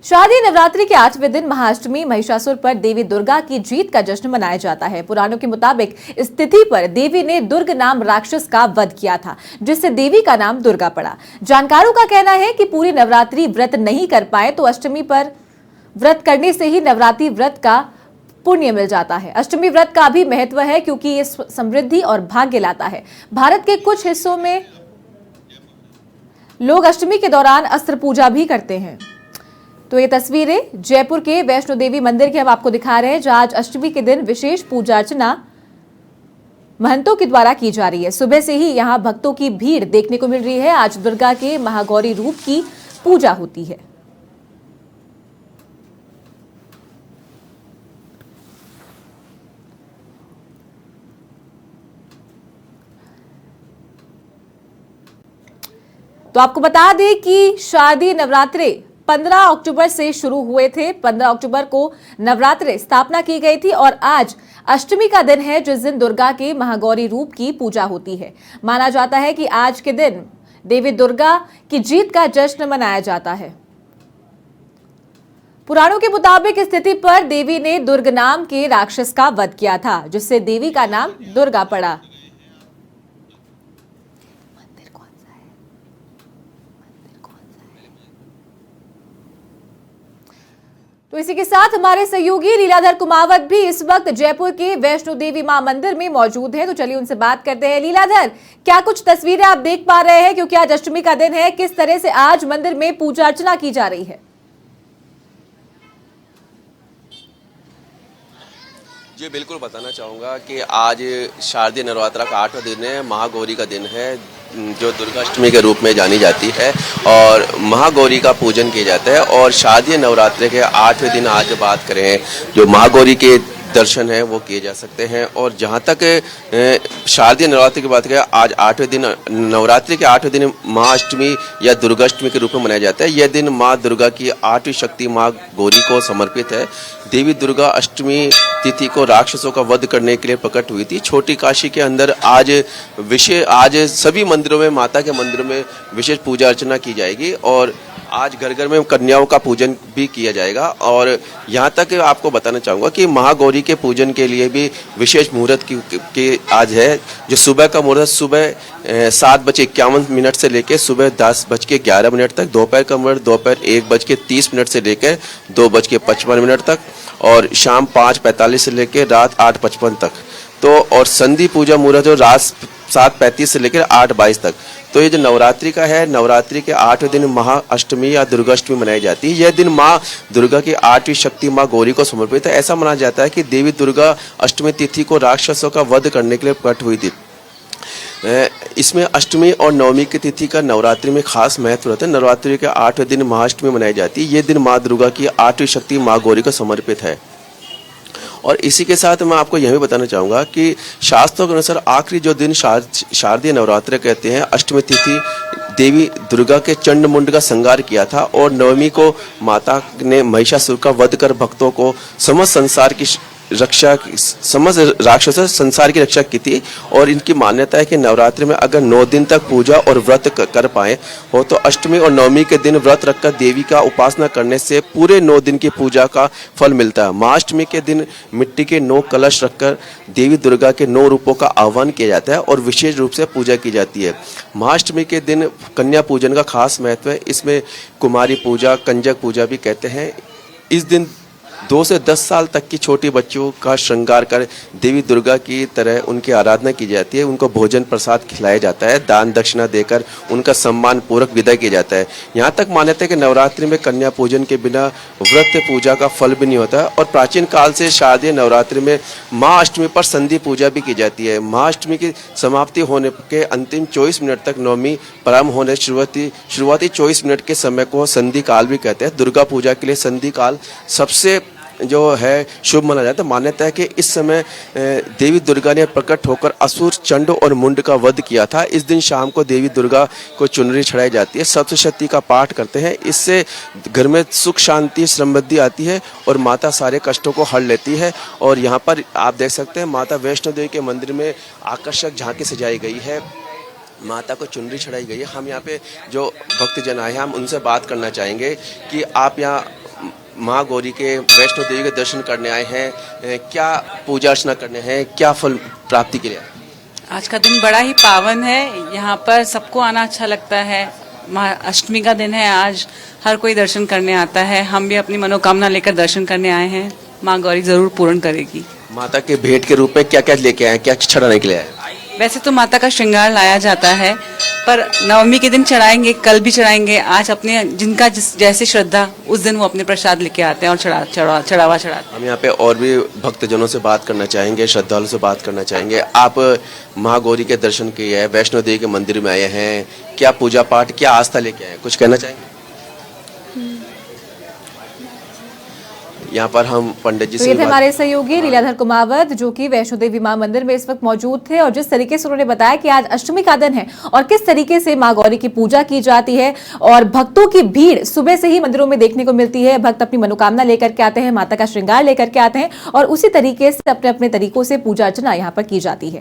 शारदीय नवरात्रि के 8वें दिन महाअष्टमी महिषासुर पर देवी दुर्गा की जीत का जश्न मनाया जाता है। पुराणों के मुताबिक इस तिथि पर देवी ने दुर्ग नाम राक्षस का वध किया था, जिससे देवी का नाम दुर्गा पड़ा। जानकारों का कहना है कि पूरी नवरात्रि व्रत नहीं कर पाए तो अष्टमी पर व्रत करने से ही नवरात्रि व्रत का पुण्य मिल जाता है। अष्टमी व्रत का भी महत्व है क्योंकि ये समृद्धि और भाग्य लाता है। भारत के कुछ हिस्सों में लोग अष्टमी के दौरान अस्त्र पूजा भी करते हैं। तो ये तस्वीरें जयपुर के वैष्णो देवी मंदिर की हम आपको दिखा रहे हैं, जहां आज अष्टमी के दिन विशेष पूजा अर्चना महंतों के द्वारा की जा रही है। सुबह से ही यहां भक्तों की भीड़ देखने को मिल रही है। आज दुर्गा के महागौरी रूप की पूजा होती है। तो आपको बता दें कि शारदीय नवरात्रे 15 अक्टूबर से शुरू हुए थे। 15 अक्टूबर को नवरात्रे स्थापना की गई थी और आज अष्टमी का दिन है, जिस दिन दुर्गा के महागौरी रूप की पूजा होती है। माना जाता है कि आज के दिन देवी दुर्गा की जीत का जश्न मनाया जाता है। पुराणों के मुताबिक इस तिथि पर देवी ने दुर्ग नाम के राक्षस का वध किया था, जिससे देवी का नाम दुर्गा पड़ा। तो इसी के साथ हमारे सहयोगी लीलाधर कुमावत भी इस वक्त जयपुर के वैष्णो देवी मां मंदिर में मौजूद हैं। तो चलिए उनसे बात करते हैं। लीलाधर, क्या कुछ तस्वीरें आप देख पा रहे हैं, क्योंकि आज अष्टमी का दिन है, किस तरह से आज मंदिर में पूजा अर्चना की जा रही है? जी बिल्कुल बताना चाहूँगा कि आज शारदीय नवरात्रा का 8वां दिन है, महागौरी का दिन है, जो दुर्गाष्टमी के रूप में जानी जाती है और महागौरी का पूजन किया जाता है। और शारदीय नवरात्रे के 8वें दिन आज बात करें, जो महागौरी के दर्शन है वो किए जा सकते हैं। और जहाँ तक शारदीय नवरात्रि की बात करें, आज 8वें दिन, नवरात्रि के 8वें दिन महाअष्टमी या दुर्गाष्टमी के रूप में मनाया जाता है। यह दिन माँ दुर्गा की 8वीं शक्ति माँ गौरी को समर्पित है। देवी दुर्गा अष्टमी तिथि को राक्षसों का वध करने के लिए प्रकट हुई थी। छोटी काशी के अंदर आज सभी मंदिरों में, माता के मंदिरों में विशेष पूजा अर्चना की जाएगी और आज घर घर में कन्याओं का पूजन भी किया जाएगा। और यहाँ तक आपको बताना चाहूँगा कि महागौरी के पूजन के लिए भी विशेष मुहूर्त की आज है। जो सुबह का मुहूर्त सुबह 7:51 से लेकर सुबह 10:11 तक, दोपहर का मुहूर्त दोपहर 1:30 से लेकर 2:55 तक और शाम 5:45 से लेकर रात 8:55 तक। तो और संधि पूजा मुहूर्त जो रात 7:35 से लेकर 8:22 तक। तो ये जो नवरात्रि का है, नवरात्रि के 8वें दिन महाअष्टमी या दुर्गाष्टमी मनाई जाती है। यह दिन माँ दुर्गा की 8वीं शक्ति माँ गौरी को समर्पित है। ऐसा माना जाता है कि देवी दुर्गा अष्टमी तिथि को राक्षसों का वध करने के लिए प्रकट हुई थी। इसमें अष्टमी और नवमी की तिथि का नवरात्रि में खास महत्व रहता है। नवरात्रि के 8वें दिन महाअष्टमी मनाई जाती है। यह दिन माँ दुर्गा की 8वीं शक्ति माँ गौरी को समर्पित है। और इसी के साथ मैं आपको यह भी बताना चाहूँगा कि शास्त्रों के अनुसार आखिरी जो दिन शारदीय नवरात्र कहते हैं, अष्टमी तिथि देवी दुर्गा के चंड मुंड का संहार किया था और नवमी को माता ने महिषासुर का वध कर भक्तों को समस्त राक्षसों संसार की रक्षा की थी। और इनकी मान्यता है कि नवरात्रि में अगर 9 दिन तक पूजा और व्रत कर पाए हो तो अष्टमी और नवमी के दिन व्रत रखकर देवी का उपासना करने से पूरे 9 दिन की पूजा का फल मिलता है। महाअष्टमी के दिन मिट्टी के 9 कलश रखकर देवी दुर्गा के 9 रूपों का आह्वान किया जाता है और विशेष रूप से पूजा की जाती है। महाअष्टमी के दिन कन्या पूजन का खास महत्व है। इसमें कुमारी पूजा, कंजक पूजा भी कहते हैं। इस दिन 2 से 10 साल तक की छोटी बच्चियों का श्रृंगार कर देवी दुर्गा की तरह उनकी आराधना की जाती है। उनको भोजन प्रसाद खिलाया जाता है, दान दक्षिणा देकर उनका सम्मान पूर्वक विदा किया जाता है। यहाँ तक मान्यता है कि नवरात्रि में कन्या पूजन के बिना व्रत पूजा का फल भी नहीं होता है। और प्राचीन काल से शारदीय नवरात्रि में महाअष्टमी पर संधि पूजा भी की जाती है। महाअष्टमी की समाप्ति होने के अंतिम 24 मिनट तक नवमी प्रारंभ होने शुरुआती 24 मिनट के समय को संधि काल भी कहते हैं। दुर्गा पूजा के लिए संधि काल सबसे जो है शुभ माना जाता है। मान्यता है कि इस समय देवी दुर्गा ने प्रकट होकर असुर, चंड और मुंड का वध किया था। इस दिन शाम को देवी दुर्गा को चुनरी चढ़ाई जाती है, सप्तशती का पाठ करते हैं। इससे घर में सुख, शांति, समृद्धि आती है और माता सारे कष्टों को हर लेती है। और यहाँ पर आप देख सकते हैं माता वैष्णो देवी के मंदिर में आकर्षक झांकी सजाई गई है, माता को चुनरी चढ़ाई गई है। हम यहाँ पे जो भक्तजन आए हैं हम उनसे बात करना चाहेंगे कि आप यहाँ माँ गौरी के वैष्णो देवी के दर्शन करने आए हैं, क्या पूजा अर्चना करने हैं, क्या फल प्राप्ति के लिए आए हैं? आज का दिन बड़ा ही पावन है। यहाँ पर सबको आना अच्छा लगता है। अष्टमी का दिन है आज, हर कोई दर्शन करने आता है। हम भी अपनी मनोकामना लेकर दर्शन करने आए हैं। माँ गौरी जरूर पूर्ण करेगी। माता के भेंट के रूप में क्या क्या लेके आए हैं, क्या चढ़ाने के लिए आए हैं? वैसे तो माता का श्रृंगार लाया जाता है, पर नवमी के दिन चढ़ाएंगे, कल भी चढ़ाएंगे। आज अपने जिनका जैसे श्रद्धा उस दिन वो अपने प्रसाद लेके आते हैं और चढ़ावा चढ़ाते हैं। हम यहाँ पे और भी भक्तजनों से बात करना चाहेंगे, श्रद्धालु से बात करना चाहेंगे। आप माँ गौरी के दर्शन किए हैं, वैष्णो देवी के मंदिर में आए हैं, क्या पूजा पाठ, क्या आस्था लेके आए हैं, कुछ कहना चाहेंगे? यहाँ पर हम पंडित जी तो से ये थे बात- हमारे सहयोगी लीलाधर कुमावत, जो कि वैष्णो देवी मां मंदिर में इस वक्त मौजूद थे और जिस तरीके से उन्होंने बताया कि आज अष्टमी का दिन है और किस तरीके से मां गौरी की पूजा की जाती है और भक्तों की भीड़ सुबह से ही मंदिरों में देखने को मिलती है। भक्त अपनी मनोकामना लेकर के आते हैं, माता का श्रृंगार लेकर के आते हैं और उसी तरीके से अपने अपने तरीकों से पूजा अर्चना यहाँ पर की जाती है।